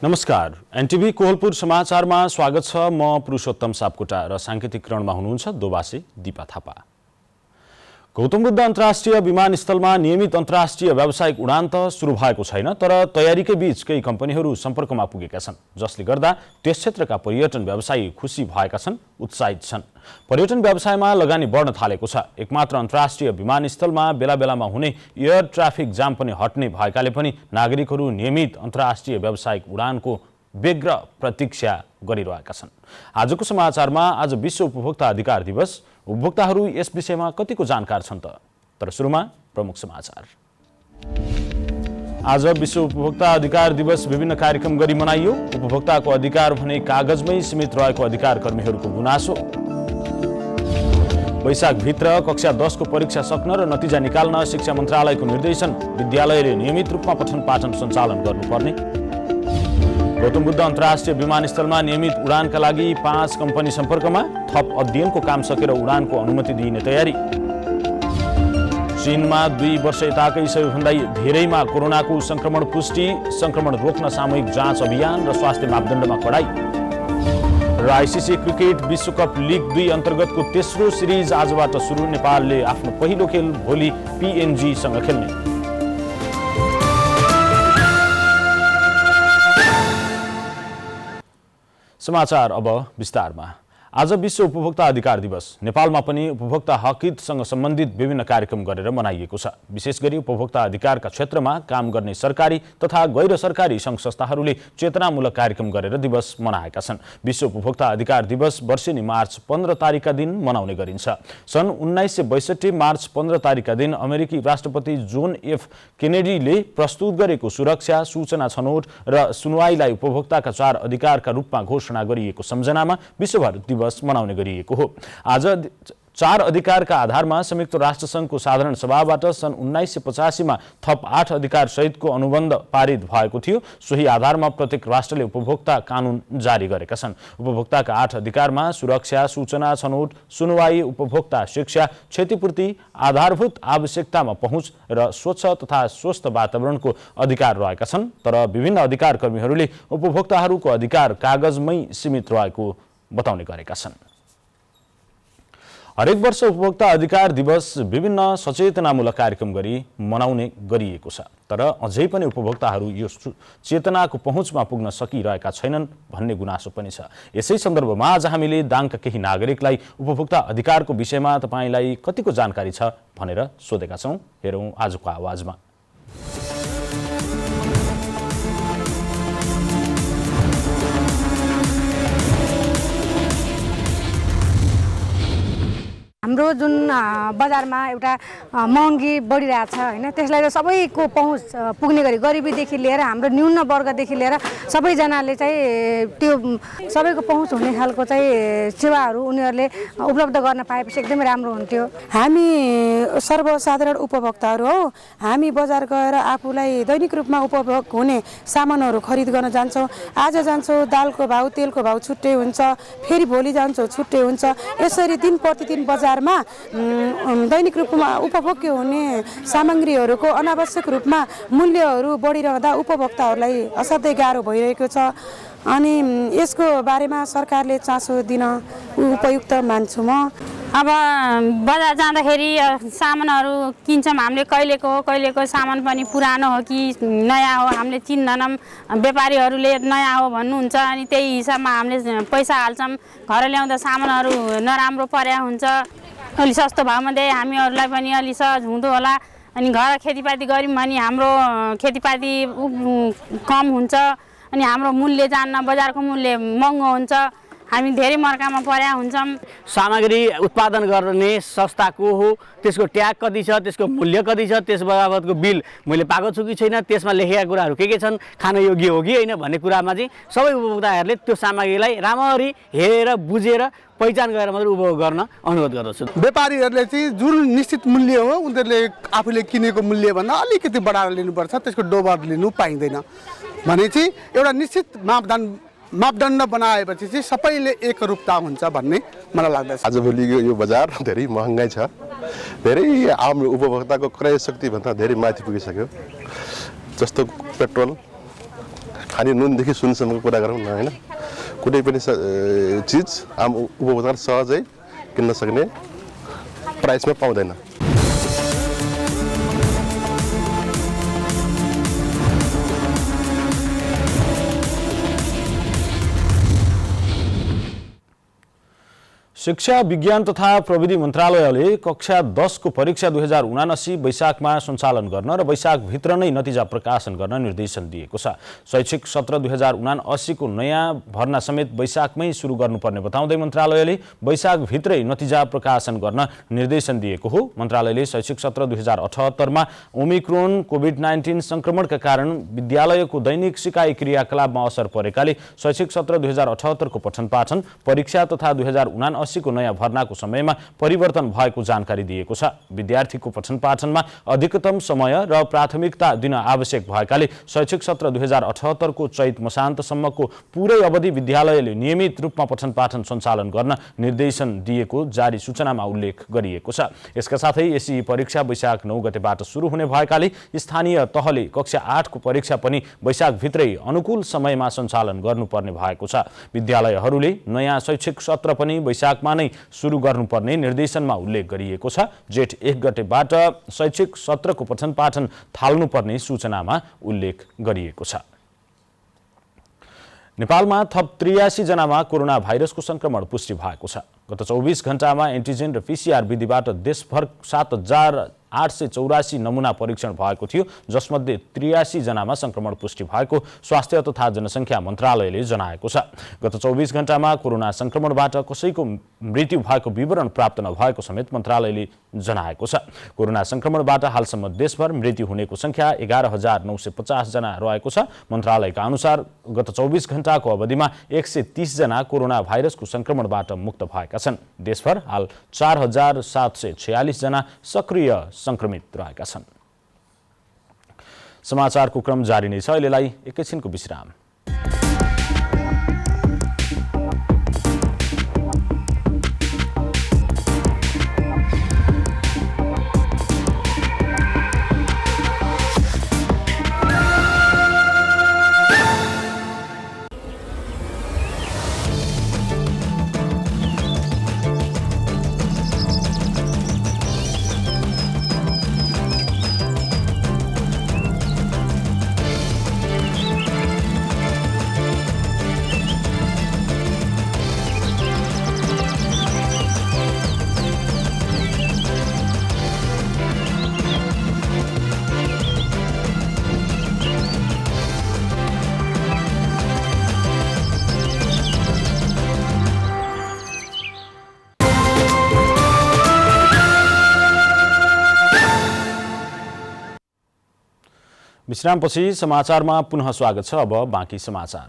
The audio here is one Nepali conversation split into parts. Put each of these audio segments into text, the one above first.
नमस्कार, एनटीभी कोहलपुर समाचारमा स्वागत छ। म पुरुषोत्तम सापकोटा र सांकेतिक क्रममा हुनुहुन्छ दोबासे दीपा थापा। गौतम बुद्ध अन्तर्राष्ट्रिय विमानस्थलमा नियमित अन्तर्राष्ट्रिय व्यावसायिक उडान त सुरु भएको छैन, तर तयारीकै बीच केही कम्पनीहरू सम्पर्कमा पुगेका छन्, जसले गर्दा त्यस क्षेत्रका पर्यटन व्यवसायी खुसी भएका छन्, उत्साहित छन्। पर्यटन व्यवसायमा लगानी बढ्न थालेको छ। एकमात्र अन्तर्राष्ट्रिय विमानस्थलमा बेला बेलामा हुने एयर ट्राफिक जाम पनि हट्ने भएकाले पनि नागरिकहरू नियमित अन्तर्राष्ट्रिय व्यावसायिक उडानको व्यग्र प्रतीक्षा गरिरहेका छन्। आजको समाचारमा आज विश्व उपभोक्ता अधिकार दिवस। उपभोक्ताहरू यस विषयमा कतिको जानकार छन् त? तर सुरुमा प्रमुख समाचार। आज विश्व उपभोक्ता अधिकार दिवस विभिन्न कार्यक्रम गरी मनाइयो। उपभोक्ताको अधिकार भने कागजमै सीमित रहेको अधिकार कर्मीहरूको गुनासो। वैशाखभित्र कक्षा 10 को परीक्षा सक्न र नतिजा निकाल्न शिक्षा मन्त्रालयको निर्देशन। विद्यालयले नियमित रूपमा पठन पाठन सञ्चालन गर्नुपर्ने। गौतम बुद्ध अन्तर्राष्ट्रिय विमानस्थलमा नियमित उडानका लागि 5 कम्पनी सम्पर्कमा। थप अध्ययनको काम सकेर उडानको अनुमति दिइने तयारी। चीनमा 2 वर्ष यताकै सबैभन्दा धेरैमा कोरोनाको संक्रमण पुष्टि। संक्रमण रोक्न सामूहिक जाँच अभियान र स्वास्थ्य मापदण्डमा कडाई। र आइसिसी क्रिकेट विश्वकप लिग 2 अन्तर्गतको तेस्रो सिरिज आजबाट सुरु। नेपालले आफ्नो पहिलो खेल भोलि पीएनजीसँग खेल्ने। समाचार अब विस्तारमा। आज विश्व उपभोक्ता अधिकार दिवस। नेपालमा पनि उपभोक्ता हक हितसँग सम्बन्धित विभिन्न कार्यक्रम गरेर मनाइएको छ। विशेष गरी उपभोक्ता अधिकारका क्षेत्रमा काम गर्ने सरकारी तथा गैर सरकारी सङ्घ संस्थाहरूले चेतनामूलक कार्यक्रम गरेर दिवस मनाएका छन्। विश्व उपभोक्ता अधिकार दिवस वर्षेनी मार्च 15 तारिकका दिन मनाउने गरिन्छ। सन् 1962 मार्च 15 तारिकका दिन अमेरिकी राष्ट्रपति जोन एफ केनेडीले प्रस्तुत गरेको सुरक्षा, सूचना छनौट र सुनवाईलाई उपभोक्ताका 4 अधिकारका रूपमा घोषणा गरिएको सम्झनामा विश्वभर दिवस मनाउने गरिएको हो। आज 4 अधिकारका आधारमा संयुक्त राष्ट्रसङ्घको साधारण सभाबाट सन् 1985 मा थप 8 अधिकार सहितको अनुबन्ध पारित भएको थियो। सोही आधारमा प्रत्येक राष्ट्रले उपभोक्ता कानून जारी गरेका छन्। उपभोक्ताका 8 अधिकारमा सुरक्षा, सूचना छनौट, सुनवाई, उपभोक्ता शिक्षा, क्षतिपूर्ति, आधारभूत आवश्यकतामा पहुँच र स्वच्छ तथा स्वस्थ वातावरणको अधिकार रहेका छन्। तर विभिन्न अधिकार कर्मीहरूले उपभोक्ताहरूको अधिकार कागजमै सीमित रहेको बताउने गरेका छन्। हरेक वर्ष उपभोक्ता अधिकार दिवस विभिन्न सचेतनामूलक कार्यक्रम गरी मनाउने गरिएको छ, तर अझै पनि उपभोक्ताहरू यो चेतनाको पहुँचमा पुग्न सकिरहेका छैनन् भन्ने गुनासो पनि छ। यसै सन्दर्भमा आज हामीले दाङका केही नागरिकलाई उपभोक्ता अधिकारको विषयमा तपाईलाई कतिको जानकारी छ भनेर सोधेका छौँ। हेरौँ आजको आवाजमा। हाम्रो जुन बजारमा एउटा महँगी बढिरहेछ हैन, त्यसलाई सबैको पहुँच पुग्ने गरी गरिबीदेखि लिएर हाम्रो न्यून वर्गदेखि लिएर सबैजनाले चाहिँ त्यो सबैको पहुँच हुने खालको चाहिँ सेवाहरू उनीहरूले उपलब्ध गर्न पाएपछि एकदमै राम्रो हुन्थ्यो। हामी सर्वसाधारण उपभोक्ताहरू हौ। हामी बजार गएर आफूलाई दैनिक रूपमा उपभोग हुने सामानहरू खरिद गर्न जान्छौँ। आज जान्छौँ, दालको भाउ, तेलको भाउ छुट्टै हुन्छ, फेरि भोलि जान्छौँ छुट्टै हुन्छ। यसरी दिन प्रतिदिन बजारमा दैनिक रूपमा उपभोग्य हुने सामग्रीहरूको अनावश्यक रूपमा मूल्यहरू बढिरहँदा उपभोक्ताहरूलाई असाध्यै गाह्रो भइरहेको छ। अनि यसको बारेमा सरकारले चासो दिन उपयुक्त मान्छु म। अब बजार जाँदाखेरि सामानहरू किन्छौँ हामीले, कहिलेको सामान पनि पुरानो हो कि नयाँ हो हामीले चिन्दैनौँ। व्यापारीहरूले नयाँ हो भन्नुहुन्छ, अनि त्यही हिसाबमा हामीले पैसा हाल्छौँ। घर ल्याउँदा सामानहरू नराम्रो पर्या हुन्छ। अलि सस्तो भाउमा दिए हामीहरूलाई पनि अलि सहज हुँदो होला। अनि घर खेतीपाती गऱ्यौँ भने हाम्रो खेतीपाती कम हुन्छ, अनि हाम्रो मूल्य जान्न, बजारको मूल्य महँगो हुन्छ। हामी धेरै मर्कामा पर्या हुन्छौँ। सामग्री उत्पादन गर्ने संस्था को हो, त्यसको ट्याग कति छ, त्यसको मूल्य कति छ, त्यस बाबतको बिल मैले पाएको छु कि छैन, त्यसमा लेखेका कुराहरू के छन्, खान योग्य हो कि होइन भन्ने कुरामा चाहिँ सबै उपभोक्ताहरूले त्यो सामग्रीलाई राम्ररी हेरेर बुझेर पहिचान गरेर मात्रै उपभोग गर्न अनुरोध गर्दछु। व्यापारीहरूले चाहिँ जुन निश्चित मूल्य हो उनीहरूले आफूले किनेको मूल्यभन्दा अलिकति बढाएर लिनुपर्छ, त्यसको डोबर लिनु पाइँदैन भने चाहिँ एउटा निश्चित मापदण्ड बनाएपछि चाहिँ सबैले एकरूपता हुन्छ भन्ने मलाई लाग्दछ। आजभोलि यो बजार धेरै महँगाई छ, धेरै आम उपभोक्ताको क्रय शक्ति भन्दा धेरै माथि पुगिसक्यो। जस्तो पेट्रोल खाने नुनदेखि सुनसम्मको कुरा गरौँ न होइन, कुनै पनि चिज आम उपभोक्ताले सहजै किन्न सक्ने प्राइसमा पाउँदैन। शिक्षा विज्ञान तथा प्रविधि मन्त्रालयले कक्षा 10 को परीक्षा 2079 वैशाखमा सञ्चालन गर्न र वैशाखभित्र नै नतिजा प्रकाशन गर्न निर्देशन दिएको छ। शैक्षिक सत्र 2079 को नयाँ भर्ना समेत वैशाखमै सुरु गर्नुपर्ने बताउँदै मन्त्रालयले वैशाखभित्रै नतिजा प्रकाशन गर्न निर्देशन दिएको हो। मन्त्रालयले शैक्षिक सत्र 2078 मा ओमिक्रोन कोभिड-19 संक्रमणका कारण विद्यालयको दैनिक सिकाइ क्रियाकलापमा असर परेकाले शैक्षिक सत्र 2078 को पठन पाठन परीक्षा तथा 2079 को नयाँ भर्नाको समयमा परिवर्तन भएको जानकारी दिएको छ। विद्यार्थीको पठन पाठनमा अधिकतम समय र प्राथमिकता दिन आवश्यक भएकाले शैक्षिक सत्र 2078 को चैत मसान्तसम्मको पूरै अवधि विद्यालयले नियमित रूपमा पठन पाठन सञ्चालन गर्न निर्देशन दिएको जारी सूचनामा उल्लेख गरिएको छ। यसका साथै एसई परीक्षा वैशाख 9 गतेबाट सुरु हुने भएकाले स्थानीय तहले कक्षा 8 को परीक्षा पनि वैशाखभित्रै अनुकूल समयमा सञ्चालन गर्नुपर्ने भएको छ। विद्यालयहरूले नयाँ शैक्षिक सत्र पनि वैशाखमा नै सुरु गर्नुपर्ने निर्देशनमा उल्लेख गरिएको छ। जेठ 1 गतेबाट शैक्षिक सत्रको पठन पाठन थाल्नुपर्ने सूचनामा उल्लेख गरिएको छ। नेपालमा थप 83 जनामा कोरोना भाइरसको संक्रमण पुष्टि भएको छ। गत 24 घण्टामा एन्टिजेन र पीसीआर विधिबाट देशभर 7,884 नमुना परीक्षण भएको थियो, जसमध्ये 83 जनामा संक्रमण पुष्टि भएको स्वास्थ्य तथा जनसङ्ख्या मन्त्रालयले जनाएको छ। गत 24 घण्टामा कोरोना संक्रमणबाट कसैको मृत्यु भएको विवरण प्राप्त नभएको समेत मन्त्रालयले जनाएको छ। कोरोना संक्रमणबाट हालसम्म देशभर मृत्यु हुनेको संख्या 11,950 जना रहेको छ। मन्त्रालयका अनुसार गत 24 घण्टाको अवधिमा 130 जना कोरोना भाइरसको संक्रमणबाट मुक्त भएका छन्। देशभर हाल 4,746 जना सक्रिय संक्रमित रहेका छन्। समाचारको क्रम जारी नै छ। अहिलेलाई एकैछिनको विश्राम। विश्रामपछि समाचारमा पुनः स्वागत छ। अब बाँकी समाचार।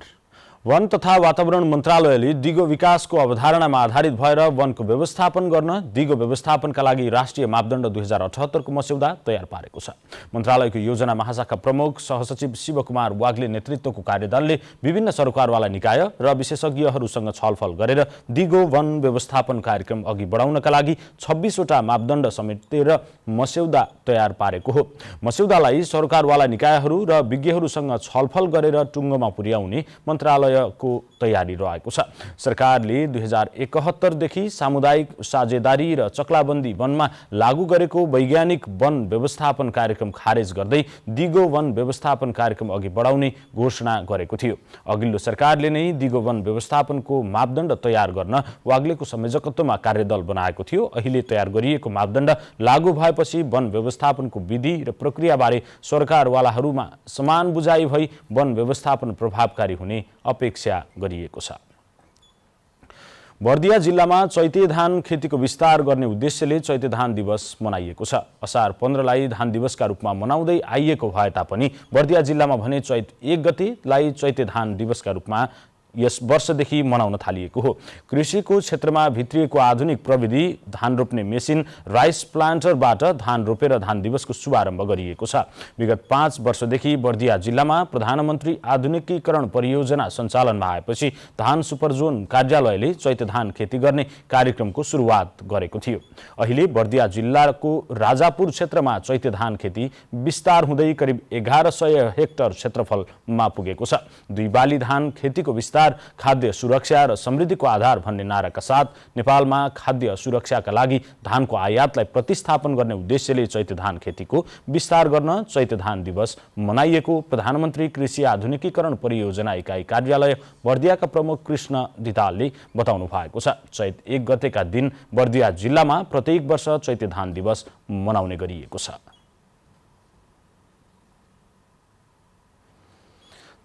वन तथा वातावरण मन्त्रालयले दिगो विकासको अवधारणामा आधारित भएर वनको व्यवस्थापन गर्न दिगो व्यवस्थापनका लागि राष्ट्रिय मापदण्ड 2078 को मस्यौदा तयार पारेको छ। मन्त्रालयको योजना महाशाखा प्रमुख सहसचिव शिवकुमार वाग्ले नेतृत्वको कार्यदलले विभिन्न सरकारवाला निकाय र विशेषज्ञहरूसँग छलफल गरेर दिगो वन व्यवस्थापन कार्यक्रम अघि बढाउनका लागि 26 वटा मापदण्ड समेटेर मस्यौदा तयार पारेको हो। मस्यौदालाई सरकारवाला निकायहरू र विज्ञहरूसँग छलफल गरेर टुङ्गोमा पुर्याउने मन्त्रालय को तयारी रहेको छ। सरकारले 2071 देखि सामुदायिक साझेदारी र चक्लाबन्दी वनमा लागू गरेको वैज्ञानिक वन व्यवस्थापन कार्यक्रम खारेज गर्दै दिगो वन व्यवस्थापन कार्यक्रम अघि बढाउने घोषणा गरेको थियो। अघिल्लो सरकारले नै दिगो वन व्यवस्थापनको मापदण्ड तयार गर्न वाग्लेको संयोजकत्वमा कार्यदल बनाएको थियो। अहिले तयार गरिएको मापदण्ड लागू भएपछि वन व्यवस्थापनको विधि र प्रक्रियाबारे सरकारवालाहरूमा समान बुझाइ भई वन व्यवस्थापन प्रभावकारी हुने अपेक्षा गरिएको छ। बर्दिया जिल्लामा चैते धान खेतीको विस्तार गर्ने उद्देश्यले चैते धान दिवस मनाइएको छ। असार 15 लाई धान दिवसका रूपमा मनाउँदै आइएको भए तापनि बर्दिया जिल्लामा भने चैत 1 गतेलाई चैते धान दिवसका रूपमा यस वर्षदेखि मनाउन थालिएको हो। कृषिको क्षेत्रमा भित्रिएको आधुनिक प्रविधि, धान रोप्ने मेसिन, राइस प्लान्टरबाट धान रोपेर धान दिवसको शुभारम्भ गरिएको छ। विगत 5 वर्षदेखि बर्दिया जिल्लामा प्रधानमन्त्री आधुनिकीकरण परियोजना सञ्चालनमा आएपछि धान सुपरजोन कार्यालयले चैते धान खेती गर्ने कार्यक्रमको सुरुवात गरेको थियो। अहिले बर्दिया जिल्लाको राजापुर क्षेत्रमा चैते धान खेती विस्तार हुँदै करिब 1100 हेक्टर क्षेत्रफलमा पुगेको छ। 2 बाली धान खेतीको विस्तार खाद्य सुरक्षा र समृद्धिको आधार भन्ने नाराका साथ नेपालमा खाद्य सुरक्षाका लागि धानको आयातलाई प्रतिस्थापन गर्ने उद्देश्यले चैते धान खेतीको विस्तार गर्न चैते धान दिवस मनाइएको प्रधानमन्त्री कृषि आधुनिकीकरण परियोजना इकाइ कार्यालय बर्दियाका प्रमुख कृष्ण धितालले बताउनु भएको छ। चैत 1 गतेका दिन बर्दिया जिल्लामा प्रत्येक वर्ष चैते धान दिवस मनाउने गरिएको छ।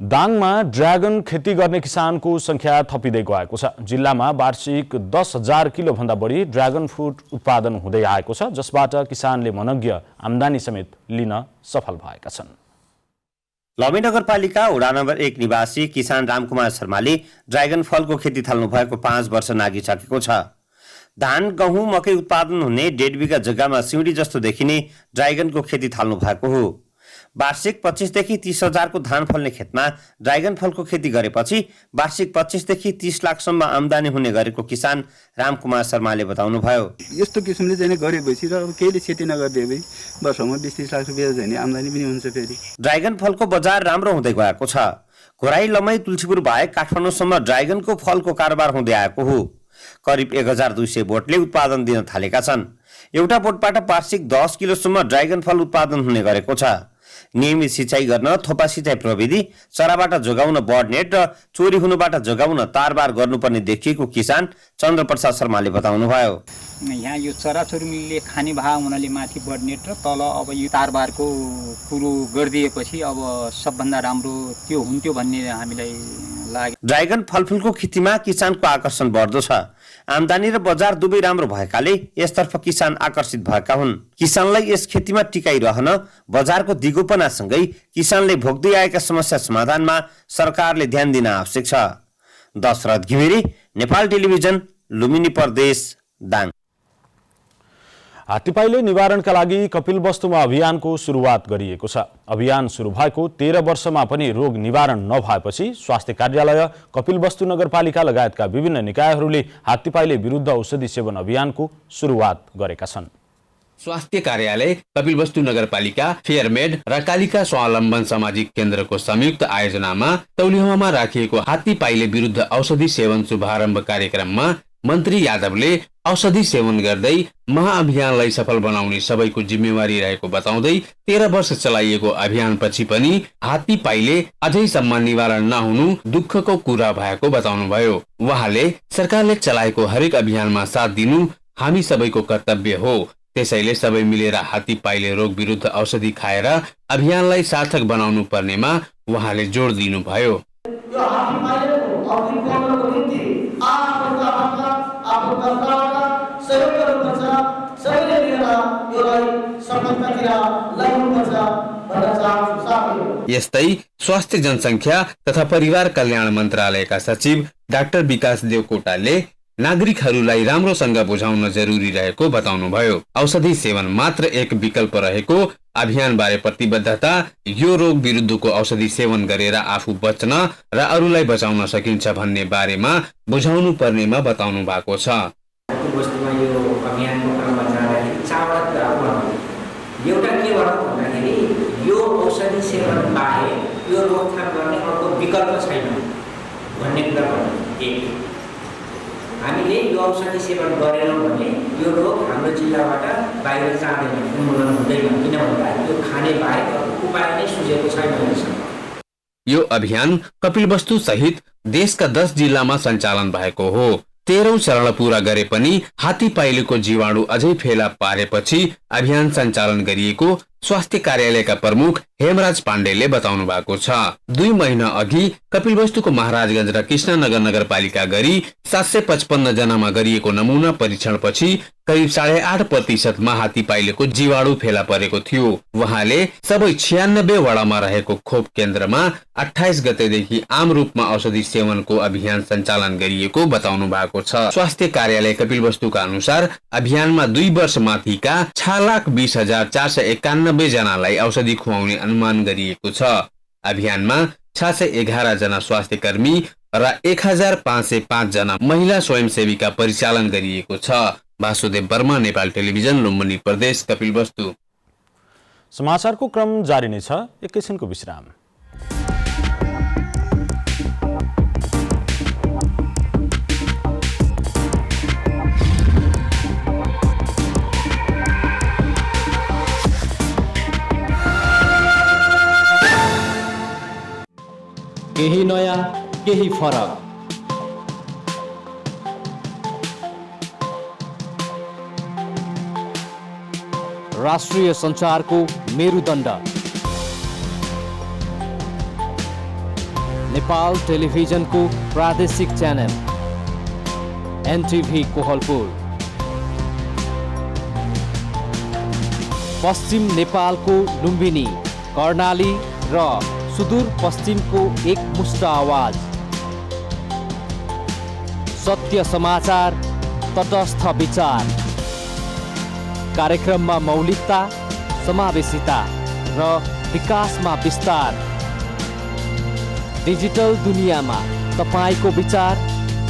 दाङमा ड्रागन खेती गर्ने किसानको संख्या थपिँदै गएको छ। जिल्लामा वार्षिक 10,000 किलोभन्दा बढी ड्रागन फ्रुट उत्पादन हुँदै आएको छ, जसबाट किसानले मनोज्ञ आम्दानी समेत लिन सफल भएका छन्। लमे नगरपालिका वडा नम्बर 1 निवासी किसान रामकुमार शर्माले ड्रागन फलको खेती थाल्नु भएको 5 वर्ष नागिसकेको छ। धान, गहुँ, मकै उत्पादन हुने 1.5 बिघा जग्गामा सिउँडी जस्तो देखिने ड्रागनको खेती थाल्नु भएको हो। वार्षिक 25 देखि 30 हजारको धान फल्ने खेतमा ड्रागन फलको खेती गरेपछि वार्षिक 25 देखि 30 लाखसम्म आम्दानी हुने गरेको किसान रामकुमार शर्माले बताउनुभयो। यस्तो किसिमले चाहिँ गरेपछि र केहीले खेती नगरिदिए वर्षमा 20-30 लाख रुपियाँ चाहिँ आम्दानी पनि हुन्छ। फेरि ड्रागन फलको बजार राम्रो हुँदै गएको छ। घोराई, लमै, तुलसीपुर बाहेक काठमाडौँसम्म ड्रागनको फलको कारोबार हुँदै आएको हो। करिब 1200 बोटले उत्पादन दिन थालेका छन्। एउटा बोटबाट वार्षिक 10 किलोसम्म ड्रागन फल उत्पादन हुने गरेको छ। नियमित सिँचाइ गर्न थोपा सिँचाइ प्रविधि, चराबाट जोगाउन बर्ड नेट र चोरी हुनुबाट जोगाउन तारबार गर्नुपर्ने देखिएको किसान चन्द्रप्रसाद शर्माले बताउनुभयो। यहाँ यो चराचुरुङ्गीले खाने भाग हुनाले माथि बर्ड नेट र तल अब यो तारबारको कुरो गरिदिएपछि अब सबभन्दा राम्रो त्यो हुन्थ्यो भन्ने हामीलाई लाग्यो। ड्रागन फलफुलको खेतीमा किसानको आकर्षण बढ्दो छ। आम्दानी र बजार दुवै राम्रो भएकाले यसतर्फ किसान आकर्षित भएका हुन्। किसानलाई यस खेतीमा टिकाइरहन बजारको दिगोपनासँगै किसानले भोग्दै आएका समस्या समाधानमा सरकारले ध्यान दिन आवश्यक छ। दशरथ घिमिरे, नेपाल टेलिभिजन, लुम्बिनी प्रदेश, दाङ। हात्तीपाइले निवारणका लागि कपिलवस्तुमा अभियानको सुरुवात गरिएको छ। अभियान सुरु भएको 13 वर्षमा पनि रोग निवारण नभएपछि स्वास्थ्य कार्यालय, कपिलवस्तु नगरपालिका लगायतका विभिन्न निकायहरूले हात्तीपाइले विरुद्ध औषधि सेवन अभियानको सुरुवात गरेका छन्। स्वास्थ्य कार्यालय, कपिलवस्तु नगरपालिका, फेयरमेड र कालिका स्वावलम्बन सामाजिक केन्द्रको संयुक्त आयोजनामा तौलिहामा राखिएको हात्तीपाइले विरुद्ध औषधि सेवन शुभारम्भ कार्यक्रममा मन्त्री यादवले औषधि सेवन गर्दै महाअभियानलाई सफल बनाउने सबैको जिम्मेवारी रहेको बताउँदै 13 वर्ष चलाइएको अभियानपछि पनि हात्तीपाइले अझैसम्म निवारण नहुनु दुःखको कुरा भएको बताउनुभयो। उहाँले सरकारले चलाएको हरेक अभियानमा साथ दिनु हामी सबैको कर्तव्य हो, त्यसैले सबै मिलेर हात्तीपाइले रोग विरुद्ध औषधि खाएर अभियानलाई सार्थक बनाउनु पर्नेमा उहाँले जोड दिनुभयो। यस्तै स्वास्थ्य जनसङ्ख्या तथा परिवार कल्याण मन्त्रालयका सचिव डाक्टर विकास देवकोटाले नागरिकहरूलाई राम्रोसँग बुझाउन जरुरी रहेको बताउनुभयो। औषधि सेवन मात्र एक विकल्प रहेको अभियानबारे प्रतिबद्धता, यो रोग विरुद्धको औषधि सेवन गरेर आफू बच्न र अरूलाई बचाउन सकिन्छ भन्ने बारेमा बुझाउनु पर्नेमा बताउनु भएको छ। एउटा के भयो भन्दाखेरि यो औषधि सेवन बाहेक यो रोकथाम गर्ने अर्को विकल्प छैन भन्ने कुरा भन्नु। एक, हामीले यो औषधि सेवन गरेनौँ भने यो रोग हाम्रो जिल्लाबाट बाहिर जाँदैन, उन्मूलन हुँदैन, किनभने यो खाने बाहेक उपाय नै सुझेको छैन अहिलेसम्म। यो अभियान कपिलवस्तु सहित देशका 10 जिल्लामा सञ्चालन भएको हो। 13औं चरण पूरा गरे पनि हात्तीपाइलेको जीवाणु अझै फेला पारेपछि अभियान सञ्चालन गरिएको स्वास्थ्य कार्यालयका प्रमुख हेमराज पाण्डेले बताउनु भएको छ। 2 महिना अघि कपिलवस्तुको महाराजगञ्ज र कृष्णनगर नगरपालिका गरी 755 जनामा गरिएको नमुना परीक्षणपछि करिब 8.5% हात्ती पाइलेको जीवाणु फेला परेको थियो। उहाँले सबै 96 वडामा रहेको खोप केन्द्रमा 28 गतेदेखि आम रूपमा औषधि सेवनको अभियान सञ्चालन गरिएको बताउनु भएको छ। स्वास्थ्य कार्यालय कपिलवस्तुका अनुसार अभियानमा 2 वर्ष माथिका 6,20,491 जनालाई औषधि खुवाउने अनुमान गरिएको छ। अभियानमा 611 जना स्वास्थ्य कर्मी र 1505 जना महिला स्वयंसेवीका परिचालन गरिएको छ। वासुदेव वर्मा, नेपाल टेलिभिजन, लुम्बिनी प्रदेश, कपिलवस्तु। समाचारको क्रम जारी नै छ, एकैछिनको विश्राम। केही नयाँ, केही फरक। राष्ट्रिय सञ्चारको मेरुदण्ड नेपाल टेलिभिजनको प्रादेशिक च्यानल एनटिभी कोहलपुर। पश्चिम नेपालको लुम्बिनी, कर्णाली र सुदूर पश्चिमको एकमुष्ट आवाज। सत्य समाचार, तटस्थ विचार। कार्यक्रममा मौलिकता, समावेशिता र विकासमा विस्तार। डिजिटल दुनियाँमा तपाईको विचार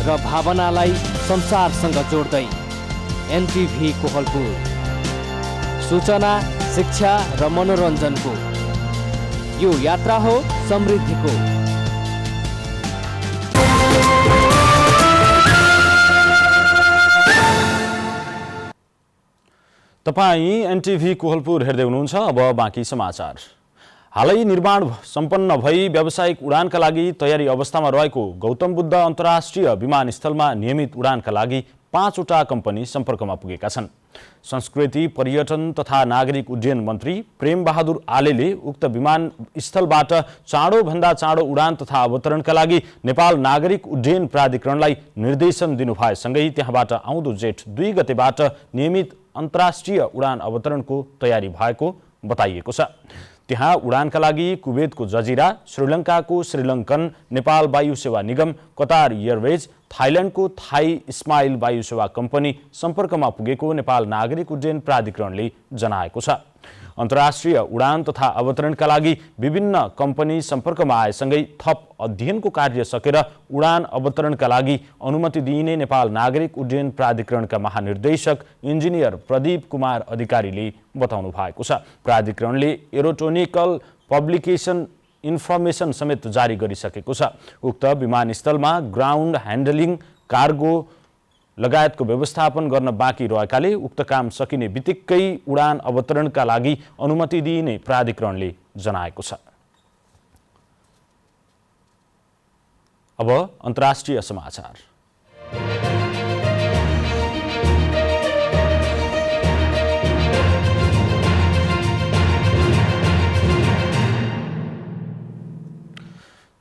र भावनालाई संसारसँग जोड्दै एनटिभी कोहलपुर। सूचना, शिक्षा र मनोरञ्जनको यो यात्रा हो समृद्धिको। तपाईँ एनटिभी कोहलपुर हेर्दै हुनुहुन्छ। अब बाँकी समाचार। हालै निर्माण सम्पन्न भई व्यावसायिक उडानका लागि तयारी अवस्थामा रहेको गौतम बुद्ध अन्तर्राष्ट्रिय विमानस्थलमा नियमित उडानका लागि 5वटा कम्पनी सम्पर्कमा पुगेका छन्। संस्कृति, पर्यटन तथा नागरिक उड्डयन मन्त्री प्रेम बहादुर आलेले उक्त विमानस्थलबाट चाँडोभन्दा चाँडो उडान तथा अवतरणका लागि नेपाल नागरिक उड्डयन प्राधिकरणलाई निर्देशन दिनुभएसँगै त्यहाँबाट आउँदो जेठ 2 गतेबाट नियमित अन्तर्राष्ट्रिय उडान अवतरणको तयारी भएको बताइएको छ। त्यहाँ उडानका लागि कुवेतको जजिरा, श्रीलङ्काको श्रीलङ्कन, नेपाल वायु सेवा निगम, कतार एयरवेज, थाइल्यान्डको थाई स्माइल वायु सेवा कम्पनी सम्पर्कमा पुगेको नेपाल नागरिक उड्डयन प्राधिकरणले जनाएको छ। अन्तर्राष्ट्रिय उडान तथा अवतरणका लागि विभिन्न कम्पनी सम्पर्कमा आएसँगै थप अध्ययनको कार्य सकेर उडान अवतरणका लागि अनुमति दिइने नेपाल नागरिक उड्डयन प्राधिकरणका महानिर्देशक इन्जिनियर प्रदीप कुमार अधिकारीले बताउनु भएको छ। प्राधिकरणले एरोटोनिकल पब्लिकेसन इन्फर्मेसन समेत जारी गरिसकेको छ। उक्त विमानस्थलमा ग्राउन्ड ह्यान्डलिङ, कार्गो लगायतको व्यवस्थापन गर्न बाँकी रहेकाले उक्त काम सकिने बित्तिकै उडान अवतरणका लागि अनुमति दिइने प्राधिकरणले जनाएको छ। अब अन्तर्राष्ट्रिय समाचार।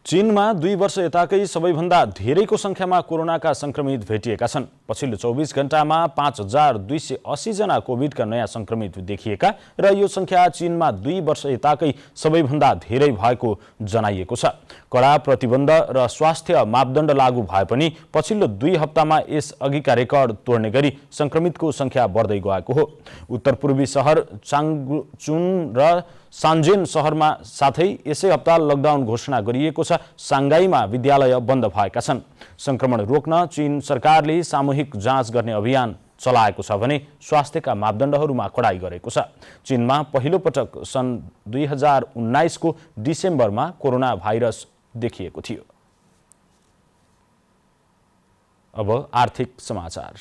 चीनमा 2 वर्ष यताकै सबैभन्दा धेरैको संख्यामा कोरोनाका संक्रमित भेटिएका छन्। पछिल्लो 24 घण्टामा 5280 जना कोभिडका नयाँ संक्रमित देखिएका र यो संख्या चीनमा 2 वर्ष यताकै सबैभन्दा धेरै भएको जनाइएको छ। कडा प्रतिबन्ध र स्वास्थ्य मापदण्ड लागू भए पनि पछिल्लो 2 हप्तामा यस अघिका रेकर्ड तोड्ने गरी संक्रमितको संख्या बढ्दै गएको हो। उत्तर पूर्वी शहर चाङचुन र सान्जेन शहरमा साथै यसै हप्ता लकडाउन घोषणा गरिएको छ। साङ्घाईमा विद्यालय बन्द भएका छन्। संक्रमण रोक्न चीन सरकारले सामूहिक जाँच गर्ने अभियान चलाएको छ भने स्वास्थ्यका मापदण्डहरूमा कडाई गरेको छ। चीनमा पहिलो पटक सन् 2019 को डिसेम्बरमा कोरोना भाइरस देखिएको थियो। अब आर्थिक समाचार।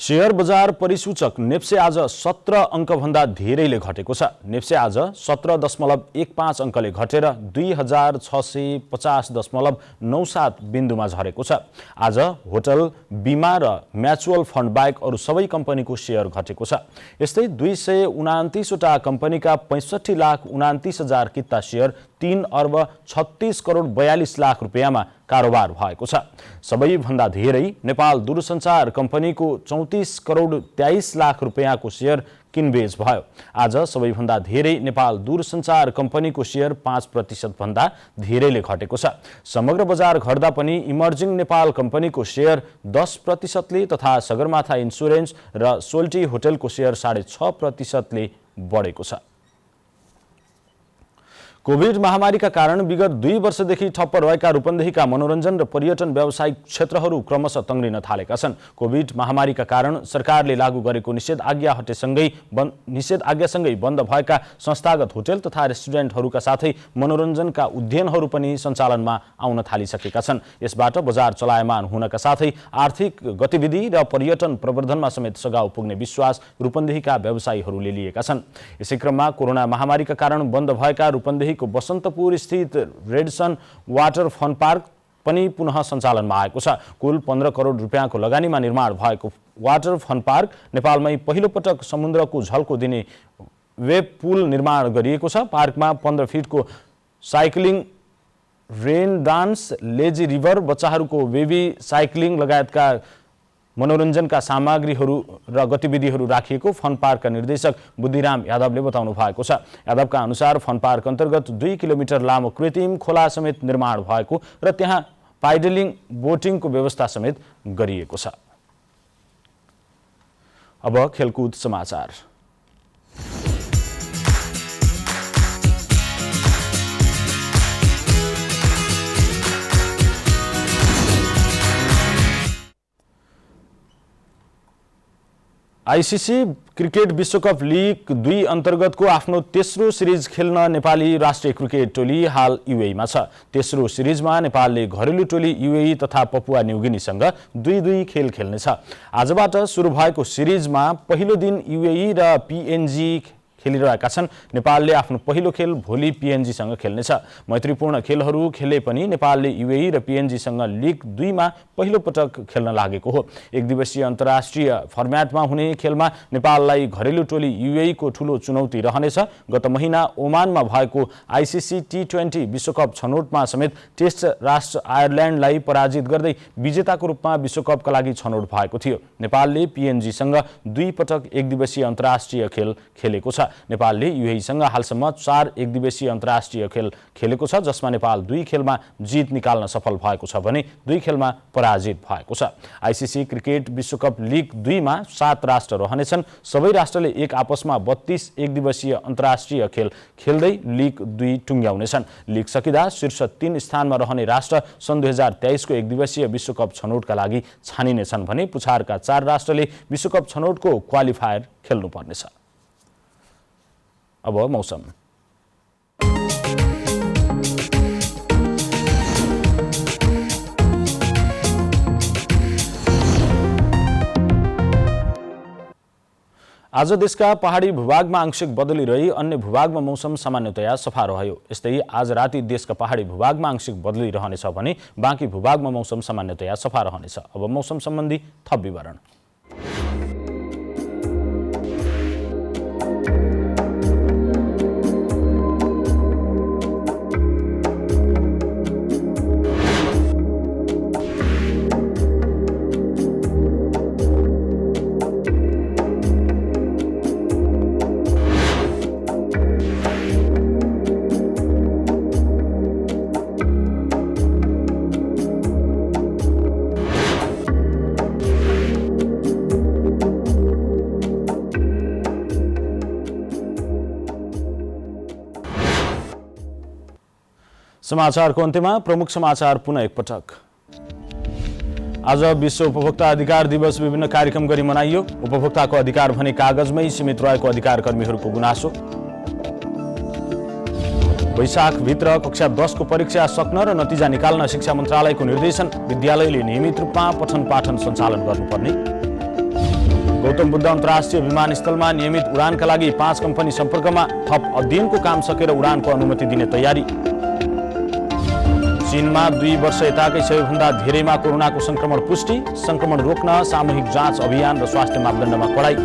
शेयर बजार परिसूचक नेप्से आज 17 अङ्कभन्दा धेरैले घटेको छ। नेप्से आज 17.15 अङ्कले घटेर 2650.97 बिन्दुमा झरेको छ। आज होटल, बिमा र म्युचुअल फन्ड बाहेक अरू सबै कम्पनीको शेयर घटेको छ। यस्तै 229 वटा कम्पनीका 65,29,000 किता शेयर 3 अर्ब 36 करोड 42 लाख रुपियाँमा कारोबार भएको छ। सबैभन्दा धेरै नेपाल दूरसञ्चार कम्पनीको 34 करोड 23 लाख रुपियाँको शेयर किनबेच भयो। आज सबैभन्दा धेरै नेपाल दूरसञ्चार कम्पनीको शेयर 5% भन्दा धेरैले घटेको छ। समग्र बजार घट्दा पनि इमर्जिङ नेपाल कम्पनीको शेयर 10%ले तथा सगरमाथा इन्स्योरेन्स र सोल्टी होटलको शेयर 6.5%ले बढेको छ। कोभिड महामारीका कारण विगत 2 वर्षदेखि ठप्प रहेका रूपन्देहीका मनोरञ्जन र पर्यटन व्यावसायिक क्षेत्रहरू क्रमशः तङ्ग्रिन थालेका छन्। कोभिड महामारीका कारण सरकारले लागू गरेको निषेधाज्ञासँगै बन्द भएका संस्थागत होटल तथा रेस्टुरेन्टहरूका साथै मनोरञ्जनका उद्यानहरू पनि सञ्चालनमा आउन थालिसकेका छन्। यसबाट बजार चलायमान हुनका साथै आर्थिक गतिविधि र पर्यटन प्रवर्धनमा समेत सघाउ पुग्ने विश्वास रूपन्देहीका व्यवसायीहरूले लिएका छन्। यसै क्रममा कोरोना महामारीका कारण बन्द भएका रूपन्देही बसन्तपुर स्थित रेडसन वाटर फन पार्क पनि पुनः सञ्चालनमा आएको छ। कुल 15 करोड रुपियाँको लगानीमा निर्माण भएको वाटर फन पार्क नेपालमै पहिलो पटक समुद्रको झल्को दिने वेब पुल निर्माण गरिएको छ। पार्कमा 15 फिटको cycling, rain dance, lazy river, बच्चाहरूको बेबी साइक्लिङ लगायतका मनोरञ्जनका सामग्रीहरू र गतिविधिहरू राखिएको फन पार्कका निर्देशक बुद्धिराम यादवले बताउनु भएको छ। यादवका अनुसार फन पार्क अन्तर्गत 2 किलोमिटर लामो कृत्रिम खोला समेत निर्माण भएको र त्यहाँ पाइडलिङ, बोटिङको व्यवस्था समेत गरिएको छ। अब खेलकुद समाचार। आईसीसी क्रिकेट विश्वकप लिग 2 अन्तर्गतको आफ्नो तेस्रो सिरिज खेल्न नेपाली राष्ट्रिय क्रिकेट टोली हाल युएईमा छ। तेस्रो सिरिजमा नेपालले घरेलु टोली युएई तथा पपुवा न्युगिनीसँग 2-2 खेल खेल्नेछ। आजबाट सुरु भएको सिरिजमा पहिलो दिन युएई र पीएनजी खेलिरहेका छन्। नेपालले आफ्नो पहिलो खेल भोलि पीएनजीसँग खेल्नेछ। मैत्रीपूर्ण खेलहरू खेले पनि नेपालले युएई र पीएनजीसँग लिग 2 मा पहिलो पटक खेल्न लागेको हो। एक दिवसीय अन्तर्राष्ट्रिय फर्म्याटमा हुने खेलमा नेपाललाई घरेलु टोली युएई को ठूलो चुनौती रहनेछ। गत महिना ओमानमा भएको आईसीसी T20 विश्वकप छनौटमा समेत टेस्ट राष्ट्र आयरल्यान्डलाई पराजित गर्दै विजेताको रूपमा विश्वकपका लागि छनौट भएको थियो। नेपालले पीएनजीसँग 2 पटक एक दिवसीय अन्तर्राष्ट्रिय खेल खेलेको छ। नेपालले युएईसँग हालसम्म 4 एक दिवसीय अन्तर्राष्ट्रिय खेल खेलेको छ, जसमा नेपाल 2 खेलमा जित निकाल्न सफल भएको छ भने 2 खेलमा पराजित भएको छ। आईसीसी क्रिकेट विश्वकप लिग 2 मा 7 राष्ट्र रहनेछन्। सबै राष्ट्रले एक आपसमा 32 एक दिवसीय अन्तर्राष्ट्रिय खेल खेल्दै लिग 2 टुङ्ग्याउनेछन्। लिग सकिँदा शीर्ष 3 स्थानमा रहने राष्ट्र सन् 2023 को एक दिवसीय विश्वकप छनौटका लागि छानिनेछन् भने पुछारका 4 राष्ट्रले विश्वकप छनौटको क्वालिफायर खेल्नुपर्नेछ। अब मौसम। आज देशका पहाडी भूभागमा आंशिक बदली रही अन्य भूभागमा मौसम सामान्यतया सफा रह्यो। यस्तै आज राति देशका पहाडी भूभागमा आंशिक बदली रहनेछ भने बाँकी भूभागमा मौसम सामान्यतया सफा रहनेछ। अब मौसम सम्बन्धी थप विवरण। समाचारको अन्त्यमा प्रमुख समाचार पुनः एकपटक। आज विश्व उपभोक्ता अधिकार दिवस विभिन्न कार्यक्रम गरी मनाइयो। उपभोक्ताको अधिकार भने कागजमै सीमित रहेको अधिकार कर्मीहरूको गुनासो। वैशाखभित्र कक्षा 10 को परीक्षा सक्न र नतिजा निकाल्न शिक्षा मन्त्रालयको निर्देशन। विद्यालयले नियमित रूपमा पठन पाठन सञ्चालन गर्नुपर्ने। गौतम बुद्ध अन्तर्राष्ट्रिय विमानस्थलमा नियमित उडानका लागि 5 कम्पनी सम्पर्कमा, थप अध्ययनको काम सकेर उडानको अनुमति दिने तयारी। चीनमा 2 वर्ष यताकै सबैभन्दा धेरैमा कोरोनाको संक्रमण पुष्टि, संक्रमण रोक्न सामूहिक जाँच अभियान र स्वास्थ्य मापदण्डमा कडाई।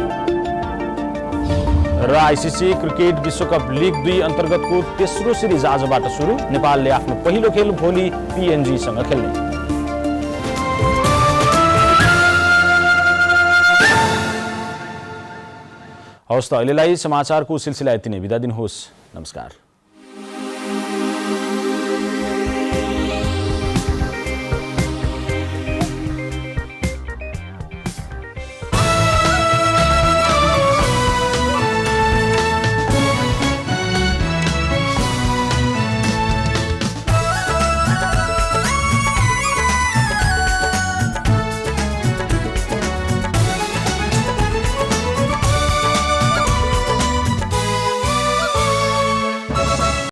र आइसिसी क्रिकेट विश्वकप लिग 2 अन्तर्गतको तेस्रो सिरिज आजबाट सुरु। नेपालले आफ्नो पहिलो खेल भोलि PNG-सँग खेल्ने। हवस् त अहिलेलाई समाचारको सिलसिला यति नै। बिदा दिनुहोस्। नमस्कार।